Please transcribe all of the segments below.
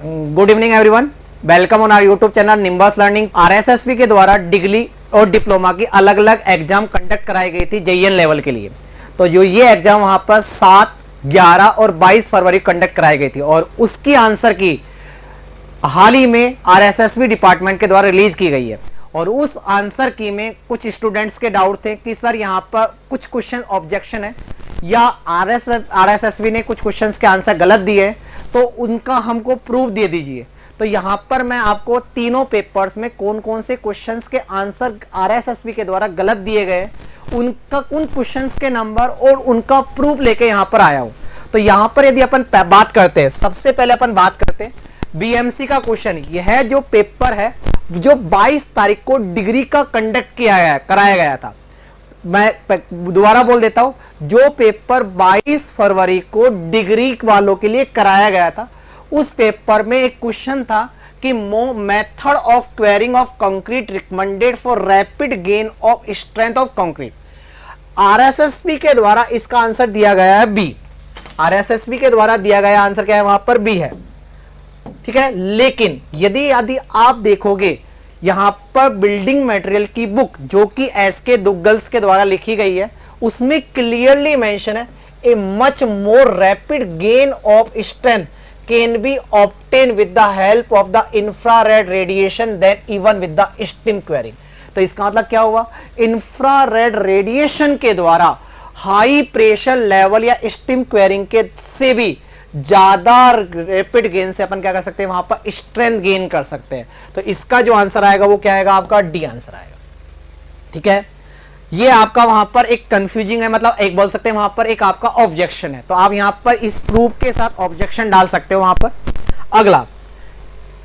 Good evening everyone, welcome on our YouTube channel Nimbus Learning. RSSB के द्वारा degree और diploma की अलग अलग एग्जाम कंडक्ट कराई गई थी जेईएन लेवल के लिए। तो जो ये एग्जाम वहां पर 7, 11 और 22 फरवरी कंडक्ट कराई गई थी और उसकी आंसर की हाल ही में आरएसएसबी डिपार्टमेंट के द्वारा रिलीज की गई है। और उस आंसर की में कुछ स्टूडेंट्स के डाउट थे कि सर यहाँ पर कुछ क्वेश्चन ऑब्जेक्शन है या आरएसएसबी ने कुछ क्वेश्चंस के आंसर गलत दिए हैं, तो उनका हमको प्रूफ दे दीजिए। तो यहाँ पर मैं आपको तीनों पेपर्स में कौन कौन से क्वेश्चंस के आंसर आरएसएसबी के द्वारा गलत दिए गए उन क्वेश्चंस के नंबर और उनका प्रूफ लेके यहाँ पर आया हूँ। तो यहाँ पर यदि अपन बात करते हैं, सबसे पहले अपन बात करते हैं बीएमसी का क्वेश्चन। यह जो पेपर है जो 22 तारीख को डिग्री का कंडक्ट कराया गया था। मैं दोबारा बोल देता हूं, जो पेपर 22 फरवरी को डिग्री वालों के लिए कराया गया था, उस पेपर में एक क्वेश्चन था कि method of quarrying of concrete recommended for rapid gain of strength of concrete. RSSB के द्वारा इसका आंसर दिया गया है बी। आरएसएसबी के द्वारा दिया गया आंसर क्या है, वहां पर बी है, ठीक है। लेकिन यदि आप देखोगे यहां पर बिल्डिंग मटेरियल की बुक जो कि एसके दुग्गल्स के द्वारा लिखी गई है, उसमें क्लियरली मेंशन है a much more rapid gain of strength can be obtain with the help of the infrared radiation then even with the steam curing. तो इसका मतलब क्या हुआ, इंफ्रारेड रेडिएशन के द्वारा हाई प्रेशर लेवल या स्टीम क्वेरिंग के से भी ज्यादा रैपिड गेन से अपन क्या कर सकते हैं, वहां पर स्ट्रेंथ गेन कर सकते हैं। तो इसका जो आंसर आएगा वो क्या आएगा, आपका डी आंसर आएगा, ठीक है। ये आपका वहां पर एक कंफ्यूजिंग है, मतलब एक बोल सकते हैं वहां पर एक आपका ऑब्जेक्शन है। तो आप यहां पर इस प्रूफ के साथ ऑब्जेक्शन डाल सकते हो वहां पर। अगला,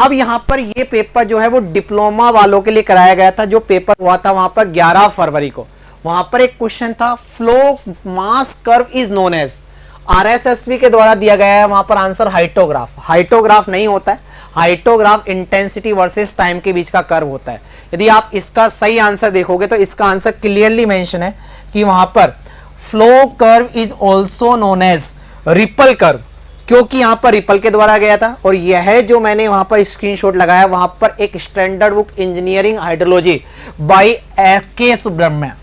अब यहां पर ये पेपर जो है वो डिप्लोमा वालों के लिए कराया गया था। जो पेपर हुआ था वहां पर 11 फरवरी को, वहां पर एक क्वेश्चन था flow mass curve is known as. RSSB के द्वारा दिया गया है वहां पर आंसर हाइटोग्राफ। हाइटोग्राफ नहीं होता है, हाइटोग्राफ इंटेंसिटी वर्सेस टाइम के बीच का कर्व होता है। यदि आप इसका सही आंसर देखोगे तो इसका आंसर क्लियरली मेंशन है कि वहां पर flow curve is also known as ripple curve, क्योंकि यहां पर रिपल के द्वारा गया था। और यह जो मैंने वहां पर स्क्रीनशॉट लगाया वहां पर एक standard book engineering hydrology by K Subramanya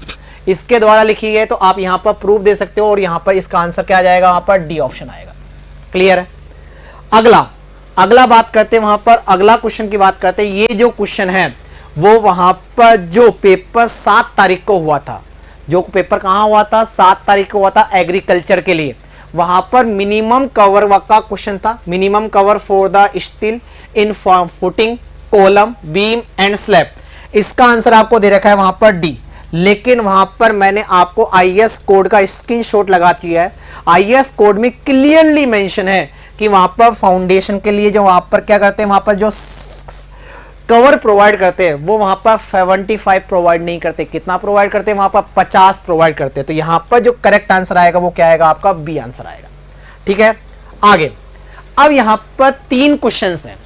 इसके द्वारा लिखी गई है। तो आप यहां पर प्रूफ दे सकते हो और यहां पर इसका आंसर क्या आ जाएगा, वहां पर डी ऑप्शन आएगा। क्लियर है। अगला बात करते हैं, वहां पर अगला क्वेश्चन की बात करते हैं। ये जो क्वेश्चन है वो वहां पर जो पेपर 7 तारीख को हुआ था, जो पेपर कहां हुआ था, 7 तारीख को हुआ था एग्रीकल्चर के लिए। वहां पर मिनिमम कवर का क्वेश्चन था, minimum cover for the steel in footing column beam and slab. इसका आंसर आपको दे रखा है वहां पर डी। लेकिन वहां पर मैंने आपको आईएस कोड का स्क्रीनशॉट लगा दिया है। आईएस कोड में क्लियरली मेंशन है कि वहां पर फाउंडेशन के लिए जो वहां पर क्या करते हैं, वहां पर जो कवर प्रोवाइड करते हैं वो वहां पर 75 प्रोवाइड नहीं करते। कितना प्रोवाइड करते हैं, वहां पर 50 प्रोवाइड करते हैं। तो यहां पर जो करेक्ट आंसर आएगा वो क्या आएगा, आपका बी आंसर आएगा, ठीक है। आगे, अब यहां पर 3 क्वेश्चन हैं।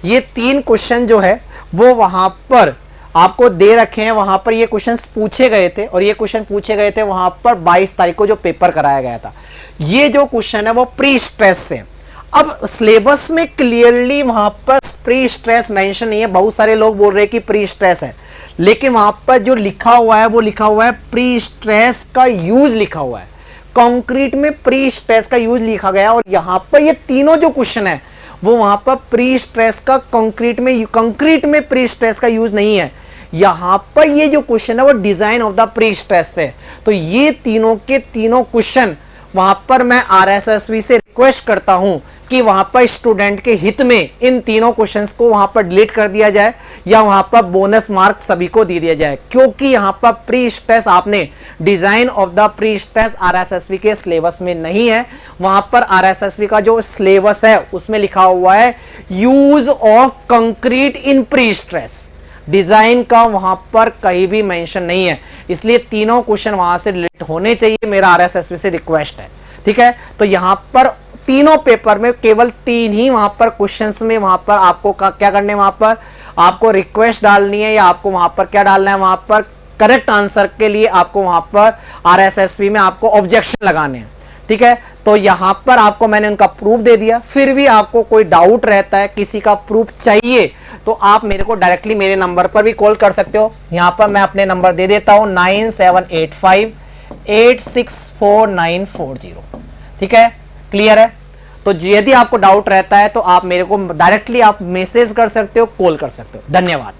ये 3 क्वेश्चन जो है वो वहां पर आपको दे रखे हैं। वहां पर ये क्वेश्चंस पूछे गए थे और ये क्वेश्चन पूछे गए थे वहां पर 22 तारीख को जो पेपर कराया गया था। ये जो क्वेश्चन है वो प्री स्ट्रेस से। अब सिलेबस में क्लियरली वहां पर प्री स्ट्रेस मेंशन नहीं है। बहुत सारे लोग बोल रहे हैं कि प्री स्ट्रेस है, लेकिन वहां पर जो लिखा हुआ है वो लिखा हुआ है प्री स्ट्रेस का यूज लिखा हुआ है। कंक्रीट में प्री स्ट्रेस का यूज लिखा गया और यहां पर ये तीनों जो क्वेश्चन है वो वहां पर प्री स्ट्रेस का कंक्रीट में प्री स्ट्रेस का यूज नहीं है। यहां पर ये जो क्वेश्चन है वो design of the pre stress से। तो ये तीनों के तीनों क्वेश्चन वहां पर मैं आरएसएसबी से रिक्वेस्ट करता हूं कि वहां पर स्टूडेंट के हित में इन तीनों क्वेश्चंस को वहां पर डिलीट कर दिया जाए या वहां पर बोनस मार्क सभी को दे दिया जाए, क्योंकि यहां पर प्री स्ट्रेस आपने design of the pre stress RSSB के सिलेबस में नहीं है। वहां पर आरएसएसबी का जो सिलेबस है उसमें लिखा हुआ है use of concrete in pre stress. Design का वहां पर कहीं भी मेंशन नहीं है, इसलिए तीनों क्वेश्चन वहां से डिलीट होने चाहिए। मेरा आरएसएसबी से रिक्वेस्ट है, ठीक है। तो यहां पर तीनों पेपर में केवल 3 ही वहां पर क्वेश्चंस में वहां पर आपको क्या करने, वहां पर आपको रिक्वेस्ट डालनी है या आपको वहां पर क्या डालना है, वहां पर करेक्ट आंसर के लिए आपको वहां पर आरएसएसबी में आपको ऑब्जेक्शन लगाने हैं, ठीक है। तो यहां पर आपको मैंने उनका प्रूफ दे दिया। फिर भी आपको कोई डाउट रहता है, किसी का प्रूफ चाहिए, तो आप मेरे को डायरेक्टली मेरे नंबर पर भी कॉल कर सकते हो। यहां पर मैं अपने नंबर दे देता हूं 9785864940। ठीक है, क्लियर है। तो यदि आपको डाउट रहता है तो आप मेरे को डायरेक्टली आप मैसेज कर सकते हो, कॉल कर सकते हो। धन्यवाद।